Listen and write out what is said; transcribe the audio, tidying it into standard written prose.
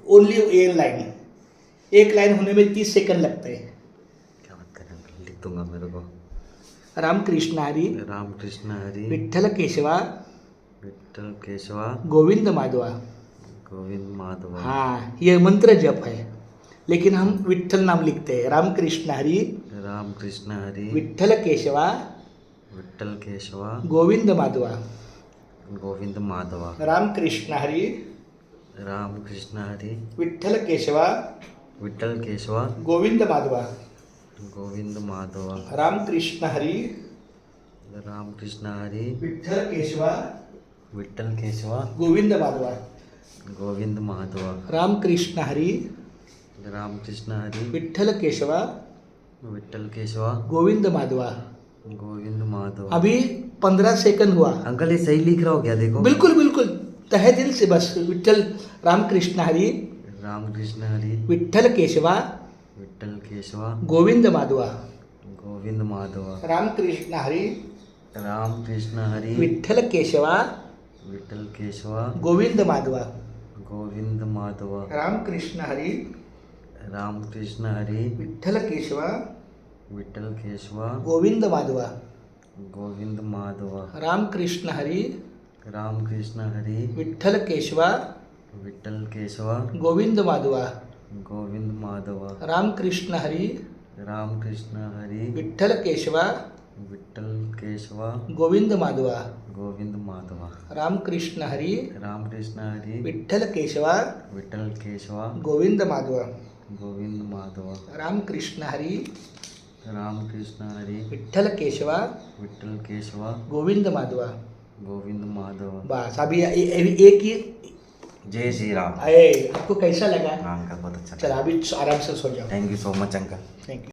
Only ए line, एक line होने में 30 सेकंड लगते हैं। क्या बात कर रहे हैं, लिख दूंगा मेरे को। रामकृष्ण हरी, रामकृष्ण हरी, विठ्ठल केशवा, विठ्ठल केशवा, गोविंद माधवा। गोविंद माधवा। हाँ, ये मंत्र जप है, लेकिन हम विठ्ठल नाम लिखते हैं। रामकृष्ण हरी, रामकृष्ण हरी, विठ्ठल केशवा, विठ्ठल केशवा, गोविंद माधवा। गोविंद माधवा। रामकृष्ण हरी, रामकृष्ण हरी, विठ्ठल केशवा, विठ्ठल केशवा, गोविंद माधवा। गोविंद माधवा। रामकृष्ण हरी, रामकृष्ण हरी, विठ्ठल केशवा, विठ्ठल केशवा, गोविंद माधवा। गोविंद माधवा। रामकृष्ण हरी, रामकृष्ण हरी, विठ्ठल केशवा, विठ्ठल केशवा, गोविंद माधवा। गोविंद माधवा। अभी 15 सेकंड हुआ। अंकल ये सही लिख रहा हो क्या, देखो। बिल्कुल बिल्कुल, तहे दिल से बस। विठ्ठल, रामकृष्ण हरी, रामकृष्ण हरी, विठ्ठल केशवा, विठ्ठल केशवा, गोविंद माधवा। गोविंद माधवा। रामकृष्ण हरी, रामकृष्ण हरी, विठ्ठल केशवा, विठ्ठल केशवा, गोविंद माधवा। गोविंद माधवा। रामकृष्ण हरी, रामकृष्ण हरी, विठ्ठल केशवा, विठ्ठल केशवा, गोविंद माधवा। गोविंद माधवा। रामकृष्ण हरी, रामकृष्ण हरी, विठ्ठल केशवा, विठ्ठल केशवा, गोविंद माधवा। गोविंद माधवा। रामकृष्ण हरी, रामकृष्ण हरी, विठ्ठल केशवा, विठ्ठल केशवा, गोविंद माधवा। गोविंद माधवा। रामकृष्ण हरी, रामकृष्ण हरी, विठ्ठल केशवा, विठ्ठल केशवा, गोविंद माधवा। गोविंद माधवा। रामकृष्ण हरी, रामकृष्ण हरी, विठ्ठल केशवा, विठ्ठल केशवा, गोविंद माधवा। गोविंद माधवा। बस अभी एक ही। जय श्री राम। अरे, आपको कैसा लगा? हाँ अंकल बहुत अच्छा। चलो अभी आराम से सो जाओ। Thank you so much uncle. Thank you.